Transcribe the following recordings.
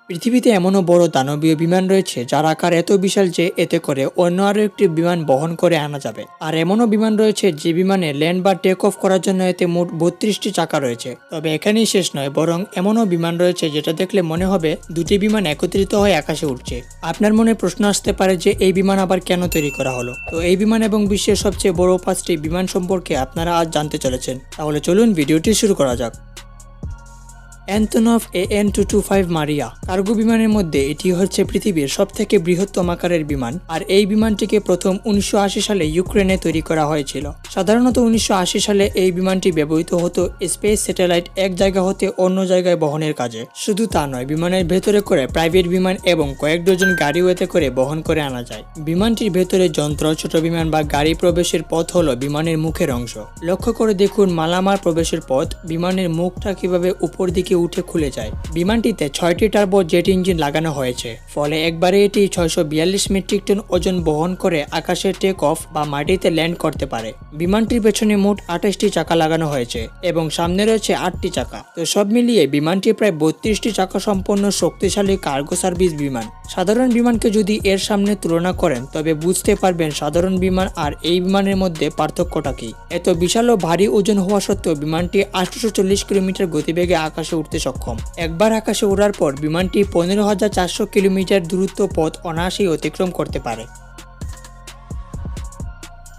পৃথিবীতে এমনও বড় দানবীয় বিমান রয়েছে যার আকার এত বিশাল যে এতে করে অন্য আরও একটি বিমান বহন করে আনা যাবে। আর এমনও বিমান রয়েছে যে বিমানে ল্যান্ড বা টেক অফ করার জন্য এতে মোট 32টি চাকা রয়েছে। তবে এখানেই শেষ নয়, বরং এমনও বিমান রয়েছে যেটা দেখলে মনে হবে দুটি বিমান একত্রিত হয়ে আকাশে উঠছে। আপনার মনে প্রশ্ন আসতে পারে যে এই বিমান আবার কেন তৈরি করা হলো। তো এই বিমান এবং বিশ্বের সবচেয়ে বড় 5টি বিমান সম্পর্কে আপনারা আজ জানতে চলেছেন। তাহলে চলুন ভিডিওটি শুরু করা যাক। অ্যান্তনভ AN-225 মারিয়া কার্গো বিমানের মধ্যে এটি হচ্ছে পৃথিবীর সবথেকে বৃহত্তম আকারের বিমান। আর এই বিমানটিকে প্রথম 1980 সালে ইউক্রেনে তৈরি করা হয়েছিল। সাধারণত 1980 সালে এই বিমানটি ব্যবহৃত হতো স্পেস স্যাটেলাইট এক জায়গা হতে অন্য জায়গায় বহনের কাজে। শুধু তা নয়, বিমানের ভেতরে করে প্রাইভেট বিমান এবং কয়েক ডজন গাড়িও এতে করে বহন করে আনা যায়। বিমানটির ভেতরে যন্ত্র, ছোট বিমান বা গাড়ি প্রবেশের পথ হলো বিমানের মুখের অংশ। লক্ষ্য করে দেখুন মালামাল প্রবেশের পথ, বিমানের মুখটা কিভাবে উপর দিকে উঠে খুলে যায়। বিমানটিতে 6টি টার্বো জেট ইঞ্জিন লাগানো হয়েছে, ফলে একবারে এটি 642 মেট্রিক টন ওজন বহন করে আকাশে টেক অফ বা মাটিতে ল্যান্ড করতে পারে। বিমানটির পেছনে মোট 28টি চাকা লাগানো হয়েছে এবং সামনে রয়েছে 8টি চাকা। তো সব মিলিয়ে বিমানটি প্রায় 32টি চাকা সম্পন্ন শক্তিশালী কার্গো সার্ভিস বিমান। সাধারণ বিমানকে যদি এর সামনে তুলনা করেন তবে বুঝতে পারবেন সাধারণ বিমান আর এই বিমানের মধ্যে পার্থক্যটা কি। এত বিশাল ও ভারী ওজন হওয়া সত্ত্বেও বিমানটি 840 কিলোমিটার গতিবেগে আকাশে উঠতে সক্ষম। একবার আকাশে ওড়ার পর বিমানটি 15,400 কিলোমিটার দূরত্ব পথ অনায়াসেই অতিক্রম করতে পারে।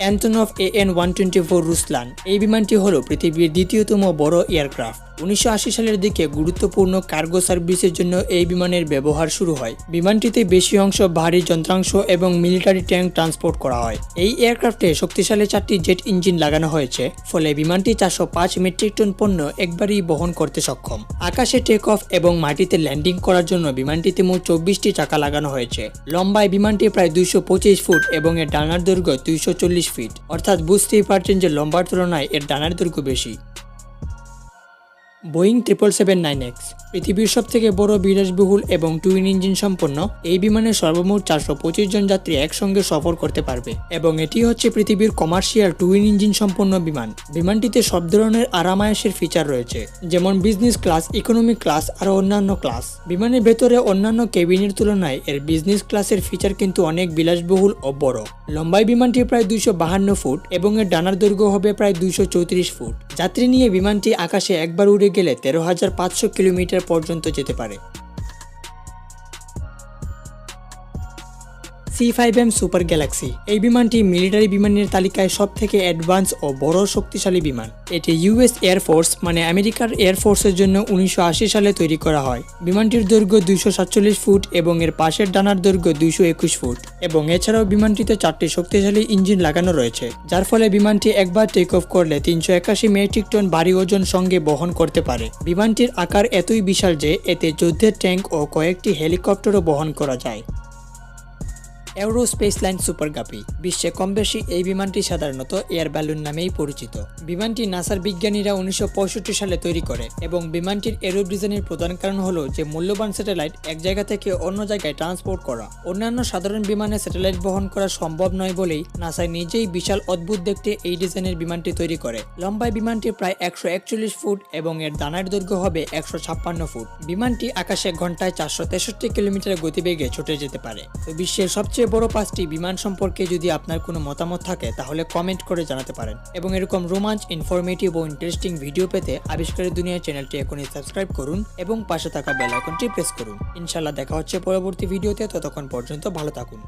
অ্যান্তনভ AN-124 রুসলান এই বিমানটি হল পৃথিবীর দ্বিতীয়তম বড় এয়ারক্রাফট। 1980 সালের দিকে গুরুত্বপূর্ণ কার্গো সার্ভিসের জন্য এই বিমানের ব্যবহার শুরু হয়। বিমানটিতে বেশি অংশ ভারী যন্ত্রাংশ এবং মিলিটারি ট্যাঙ্ক ট্রান্সপোর্ট করা হয়। এই এয়ারক্রাফটে শক্তিশালী 4টি জেট ইঞ্জিন লাগানো হয়েছে, ফলে বিমানটি 405 মেট্রিক টন পণ্য একবারই বহন করতে সক্ষম। আকাশে টেক অফ এবং মাটিতে ল্যান্ডিং করার জন্য বিমানটিতে মোট 24টি চাকা লাগানো হয়েছে। লম্বায় বিমানটি প্রায় 225 ফুট এবং এর ডানার দৈর্ঘ্য 240 ফিট, অর্থাৎ বুঝতেই পারছেন যে লম্বার তুলনায় এর ডানার দৈর্ঘ্য বেশি। বোয়িং 777-9X পৃথিবীর সবথেকে বড় বিলাসবহুল এবং টুইন ইঞ্জিন সম্পন্ন এই বিমানের সর্বমোট 425 জন যাত্রী একসঙ্গে সফর করতে পারবে এবং এটি হচ্ছে পৃথিবীর কমার্শিয়াল টুইন ইঞ্জিন সম্পন্ন বিমান। বিমানটিতে সব ধরনের আরামায়েশের ফিচার রয়েছে, যেমন বিজনেস ক্লাস, ইকোনমি ক্লাস আর অন্যান্য ক্লাস। বিমানের ভেতরে অন্যান্য কেবিনের তুলনায় এর বিজনেস ক্লাসের ফিচার কিন্তু অনেক বিলাসবহুল ও বড়। লম্বায় বিমানটি প্রায় 252 ফুট এবং এর ডানার দৈর্ঘ্য হবে প্রায় 234 ফুট। যাত্রী নিয়ে বিমানটি আকাশে একবার উড়ে গেলে 13,500 কিলোমিটার পর্যন্ত যেতে পারে। C-5M সুপার গ্যালাক্সি এই বিমানটি মিলিটারি বিমানের তালিকায় সব থেকে অ্যাডভান্স ও বড় শক্তিশালী বিমান। এটি US এয়ারফোর্স মানে আমেরিকার এয়ারফোর্সের জন্য 1980 সালে তৈরি করা হয়। বিমানটির দৈর্ঘ্য 247 ফুট এবং এর পাশের ডানার দৈর্ঘ্য 221 ফুট এবং এছাড়াও বিমানটিতে 4টি শক্তিশালী ইঞ্জিন লাগানো রয়েছে, যার ফলে বিমানটি একবার টেক অফ করলে 381 মেট্রিক টন ভারী ওজন সঙ্গে বহন করতে পারে। বিমানটির আকার এতই বিশাল যে এতে যুদ্ধের ট্যাঙ্ক ও কয়েকটি হেলিকপ্টারও বহন করা যায়। এরোস্পেস লাইন সুপার গাপি বিশ্বে কম বেশি এই বিমানটি সাধারণত এয়ার ব্যালুন নামেই পরিচিত। বিমানটি নাসার বিজ্ঞানীরা 1965 সালে তৈরি করে এবং বিমানটির এরো ডিজাইনের প্রধান কারণ হলো যে মূল্যবান স্যাটেলাইট এক জায়গা থেকে অন্য জায়গায় ট্রান্সপোর্ট করা। অন্যান্য সাধারণ বিমানে স্যাটেলাইট বহন করা সম্ভব নয় বলেই নাসা নিজেই বিশাল অদ্ভুত দেখতে এই ডিজাইনের বিমানটি তৈরি করে। লম্বায় বিমানটি প্রায় 141 ফুট এবং এর ডানার দৈর্ঘ্য হবে 156 ফুট। বিমানটি আকাশে ঘন্টায় 463 কিলোমিটার গতিবেগে ছুটে যেতে পারে। তো বিশ্বের সবচেয়ে বড় 5টি বিমান সম্পর্কে যদি আপনার কোনো মতামত থাকে তাহলে কমেন্ট করে জানাতে পারেন এবং এরকম রোমাঞ্চ, ইনফরমেটিভ ও ইন্টারেস্টিং ভিডিও পেতে আবিষ্কারের দুনিয়া চ্যানেলটি এখনই সাবস্ক্রাইব করুন এবং পাশে থাকা বেল আইকনটি প্রেস করুন। ইনশাআল্লাহ দেখা হচ্ছে পরবর্তী ভিডিওতে, ততক্ষণ পর্যন্ত ভালো থাকুন।